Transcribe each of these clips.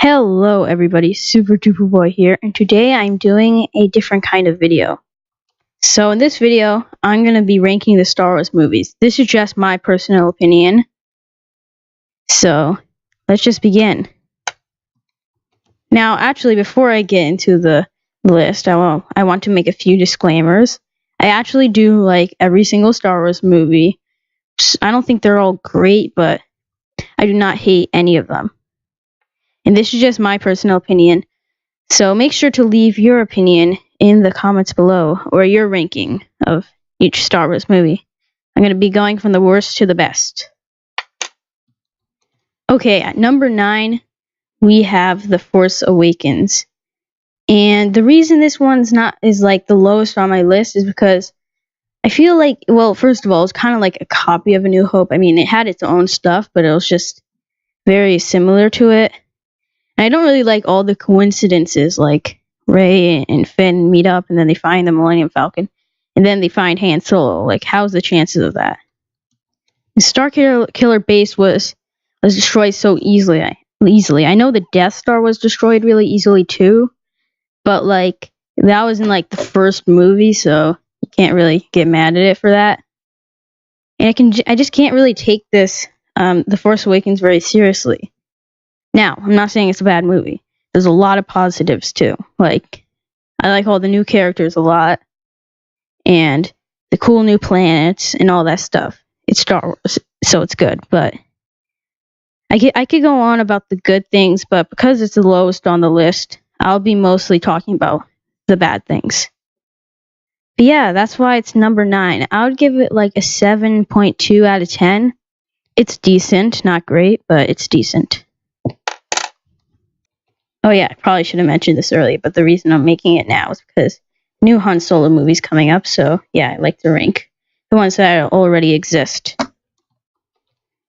Hello everybody, Super Duper Boy here, and today I'm doing a different kind of video. So in this video, I'm going to be ranking the Star Wars movies. This is just my personal opinion. So, let's just begin. Now, actually, before I get into the list, I want to make a few disclaimers. I actually do like every single Star Wars movie. I don't think they're all great, but I do not hate any of them. And this is just my personal opinion. So make sure to leave your opinion in the comments below, or your ranking of each Star Wars movie. I'm going to be going from the worst to the best. Okay, at number 9, we have The Force Awakens. And the reason this one's is like the lowest on my list is because I feel like, well, first of all, it's kind of like a copy of A New Hope. I mean, it had its own stuff, but it was just very similar to it. I don't really like all the coincidences, like Rey and Finn meet up and then they find the Millennium Falcon and then they find Han Solo. Like, how's the chances of that? The Starkiller base was destroyed so easily. I know the Death Star was destroyed really easily too, but like that was in like the first movie, so you can't really get mad at it for that. And I just can't really take this The Force Awakens very seriously. Now, I'm not saying it's a bad movie. There's a lot of positives too. Like, I like all the new characters a lot, and the cool new planets and all that stuff. It's Star Wars, so it's good. But I could go on about the good things, but because it's the lowest on the list, I'll be mostly talking about the bad things. But yeah, that's why it's number 9. I would give it like a 7.2 out of 10. It's decent, not great, but it's decent. Oh yeah, I probably should have mentioned this earlier, but the reason I'm making it now is because new Han Solo movie's coming up, so yeah, I like to rank the ones that already exist.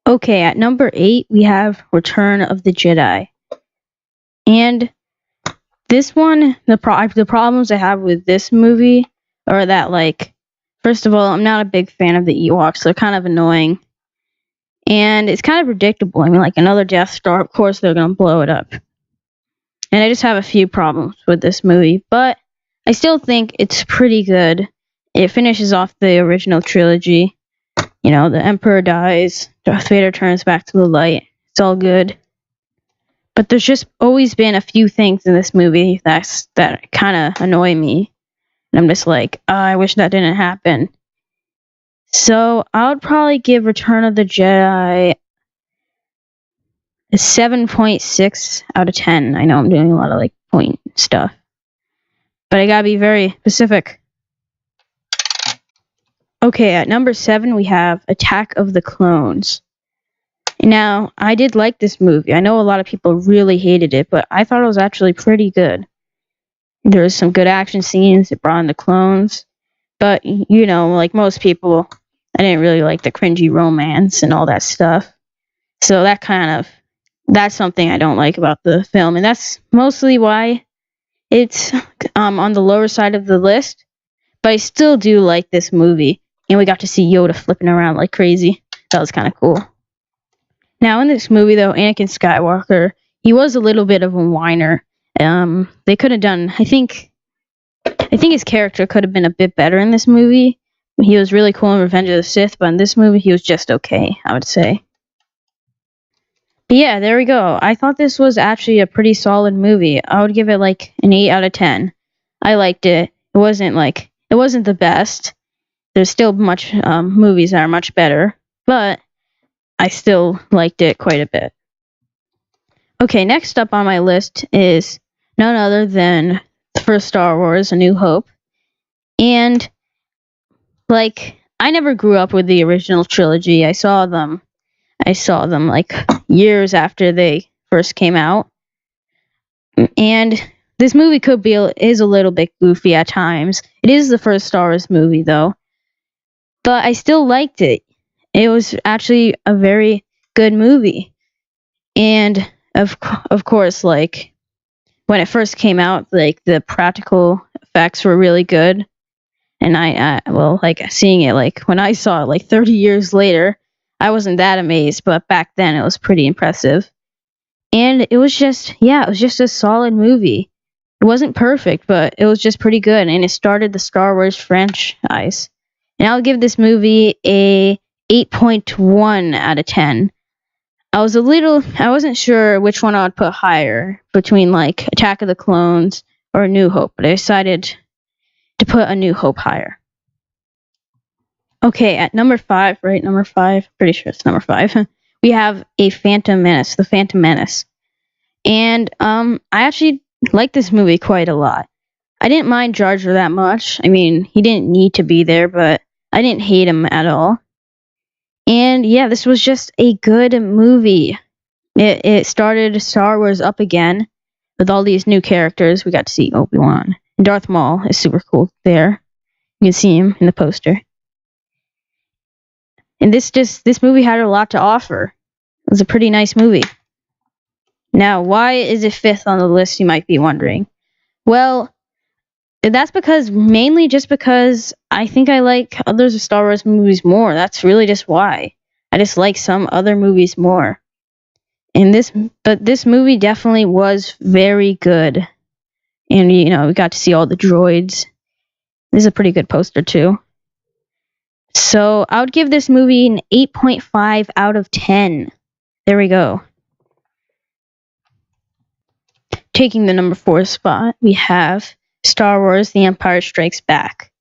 Okay, at number 8, we have Return of the Jedi. And this one, the problems I have with this movie are that, like, first of all, I'm not a big fan of the Ewoks. They're kind of annoying. And it's kind of predictable. I mean, like, another Death Star, of course they're going to blow it up. And I just have a few problems with this movie, but I still think it's pretty good. It finishes off the original trilogy. You know, the Emperor dies, Darth Vader turns back to the light. It's all good. But there's just always been a few things in this movie that kind of annoy me. And I'm just like, oh, I wish that didn't happen. So I would probably give Return of the Jedi a 7.6 out of 10. I know I'm doing a lot of like point stuff, but I gotta be very specific. Okay, at number 7 we have Attack of the Clones. Now, I did like this movie. I know a lot of people really hated it, but I thought it was actually pretty good. There was some good action scenes. It brought in the clones, but you know, like most people, I didn't really like the cringy romance and all that stuff. So that's something I don't like about the film, and that's mostly why it's on the lower side of the list. But I still do like this movie, and we got to see Yoda flipping around like crazy. That was kind of cool. Now, in this movie, though, Anakin Skywalker, he was a little bit of a whiner. They could have done, I think his character could have been a bit better in this movie. He was really cool in Revenge of the Sith, but in this movie, he was just okay, I would say. But yeah, there we go. I thought this was actually a pretty solid movie. I would give it like an 8 out of 10. I liked it. It wasn't the best. There's still movies that are much better, but I still liked it quite a bit. Okay, next up on my list is none other than the first Star Wars, A New Hope. And like, I never grew up with the original trilogy. I saw them like years after they first came out. And this movie is a little bit goofy at times. It is the first Star Wars movie though. But I still liked it. It was actually a very good movie. And of course, like, when it first came out, like, the practical effects were really good. And seeing it, like, when I saw it, like, 30 years later, I wasn't that amazed, but back then it was pretty impressive. And it was just a solid movie. It wasn't perfect, but it was just pretty good, and it started the Star Wars franchise. And I'll give this movie a 8.1 out of 10. I wasn't sure which one I'd put higher between like Attack of the Clones or A New Hope, but I decided to put A New Hope higher. Okay, at number 5, right? Number 5, pretty sure it's number 5. We have the Phantom Menace. And I actually like this movie quite a lot. I didn't mind Jar Jar that much. I mean, he didn't need to be there, but I didn't hate him at all. And yeah, this was just a good movie. It started Star Wars up again with all these new characters. We got to see Obi-Wan. Darth Maul is super cool there. You can see him in the poster. And this movie had a lot to offer. It was a pretty nice movie. Now, why is it 5th on the list, you might be wondering? Well, that's mainly just because I think I like other Star Wars movies more. That's really just why. I just like some other movies more. But this movie definitely was very good. And, we got to see all the droids. This is a pretty good poster, too. So, I would give this movie an 8.5 out of 10. There we go. Taking the number 4 spot, we have Star Wars The Empire Strikes Back.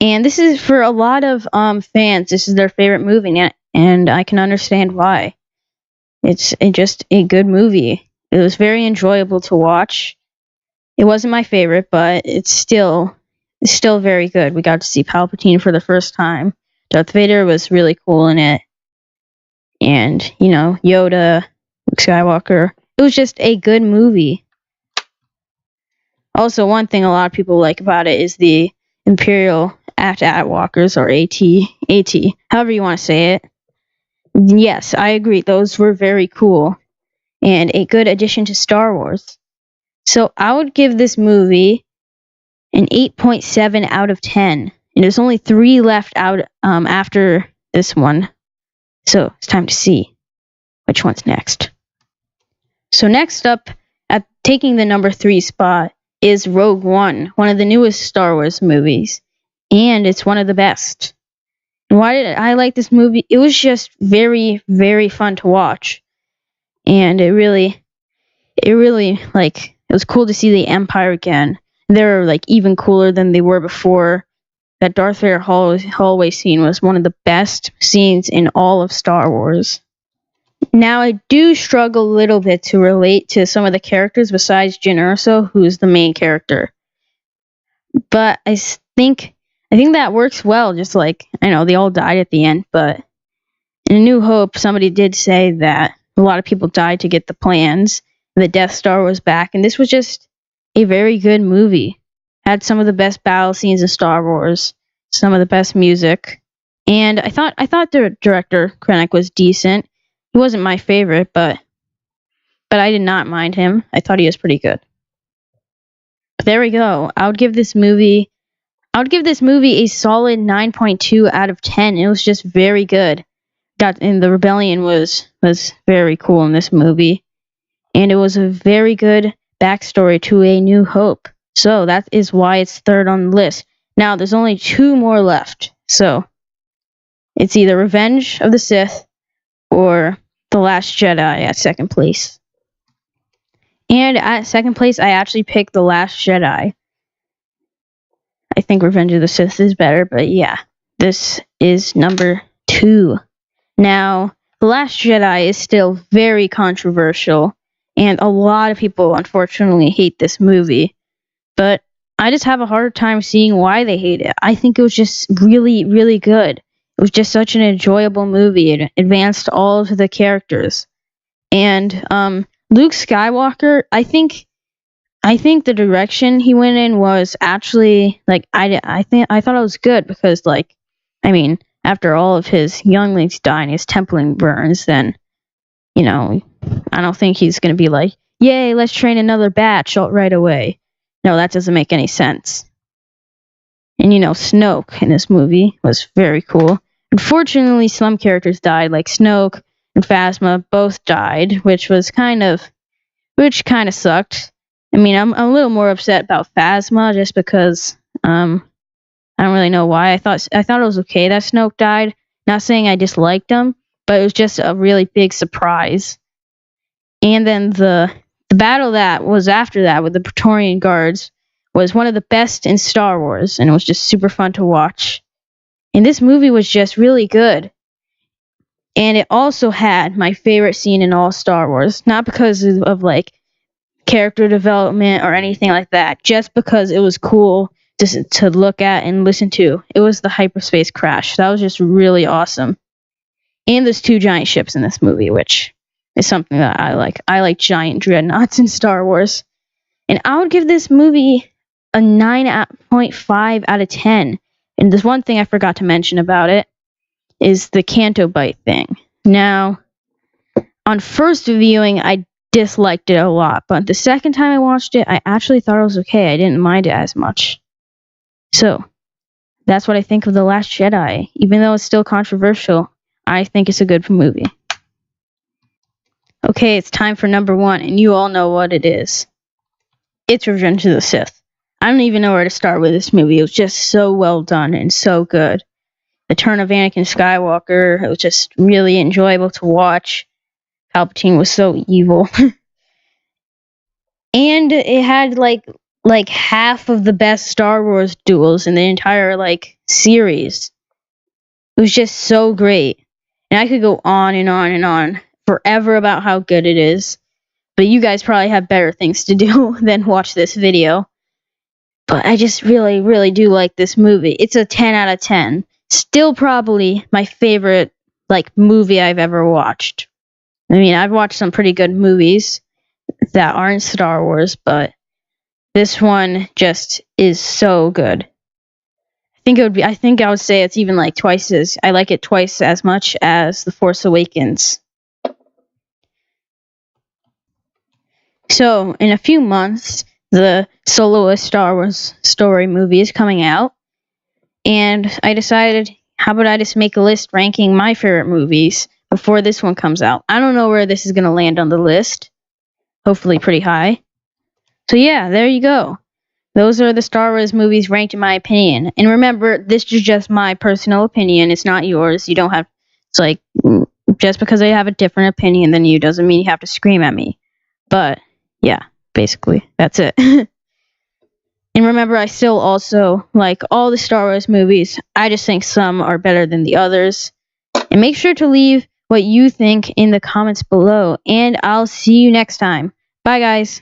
And this is, for a lot of fans, this is their favorite movie, and I can understand why. It's just a good movie. It was very enjoyable to watch. It wasn't my favorite, but it's still very good. We got to see Palpatine for the first time. Darth Vader was really cool in it. And, Yoda, Luke Skywalker. It was just a good movie. Also, one thing a lot of people like about it is the Imperial Walkers, or AT, however you want to say it. Yes, I agree. Those were very cool and a good addition to Star Wars. So I would give this movie an 8.7 out of 10. And there's only 3 left out after this one. So it's time to see which one's next. So next up, at taking the number 3 spot, is Rogue One of the newest Star Wars movies. And it's one of the best. And why did I like this movie? It was just very, very fun to watch. And it was cool to see the Empire again. They were even cooler than they were before. That Darth Vader hallway scene was one of the best scenes in all of Star Wars. Now, I do struggle a little bit to relate to some of the characters besides Jyn Erso, who's the main character. But I think that works well, just I know they all died at the end, but in A New Hope, somebody did say that a lot of people died to get the plans, and the Death Star was back, and this was just a very good movie. Had some of the best battle scenes in Star Wars, some of the best music, and I thought the director Krennic was decent. He wasn't my favorite, but I did not mind him. I thought he was pretty good. But there we go. I would give this movie a solid 9.2 out of 10. It was just very good. And the rebellion was very cool in this movie, and it was a very good backstory to A New Hope. So that is why it's 3rd on the list. Now, there's only 2 more left. So it's either Revenge of the Sith or The Last Jedi at 2nd place. And at 2nd place, I actually picked The Last Jedi. I think Revenge of the Sith is better, but yeah, this is number 2. Now, The Last Jedi is still very controversial, and a lot of people, unfortunately, hate this movie. But I just have a hard time seeing why they hate it. I think it was just really, really good. It was just such an enjoyable movie. It advanced all of the characters. And Luke Skywalker, I think the direction he went in was actually I thought it was good because after all of his younglings die and his templing burns, then I don't think he's gonna be like, yay, let's train another batch right away. No, that doesn't make any sense. And Snoke in this movie was very cool. Unfortunately, some characters died, like Snoke and Phasma both died, which was kind of which kind of sucked. I mean, I'm a little more upset about Phasma just because I don't really know why. I thought it was okay that Snoke died. Not saying I disliked him, but it was just a really big surprise. And then the battle that was after that with the Praetorian Guards was one of the best in Star Wars, and it was just super fun to watch. And this movie was just really good. And it also had my favorite scene in all Star Wars, not because of like character development or anything like that, just because it was cool to look at and listen to. It was the hyperspace crash. That was just really awesome. And there's 2 giant ships in this movie, which is something that I like. I like giant dreadnoughts in Star Wars. And I would give this movie a 9.5 out of 10. And there's one thing I forgot to mention about it is the Canto Bite thing. Now, on first viewing, I disliked it a lot, but the second time I watched it, I actually thought it was okay. I didn't mind it as much. So, that's what I think of The Last Jedi. Even though it's still controversial, I think it's a good movie. Okay, it's time for number 1, and you all know what it is. It's Revenge of the Sith. I don't even know where to start with this movie. It was just so well done and so good. The turn of Anakin Skywalker, it was just really enjoyable to watch. Palpatine was so evil. And it had like half of the best Star Wars duels in the entire series. It was just so great. And I could go on and on and on forever about how good it is. But you guys probably have better things to do than watch this video. But I just really, really do like this movie. It's a 10 out of 10. Still probably my favorite movie I've ever watched. I mean, I've watched some pretty good movies that aren't Star Wars, but this one just is so good. I think I would say it's even I like it twice as much as The Force Awakens. So, in a few months, the soloist Star Wars story movie is coming out. And I decided, how about I just make a list ranking my favorite movies before this one comes out. I don't know where this is going to land on the list. Hopefully pretty high. So yeah, there you go. Those are the Star Wars movies ranked in my opinion. And remember, this is just my personal opinion. It's not yours. You don't have... just because I have a different opinion than you doesn't mean you have to scream at me. But, yeah, basically, that's it. And remember, I still also like all the Star Wars movies. I just think some are better than the others. And make sure to leave what you think in the comments below. And I'll see you next time. Bye, guys.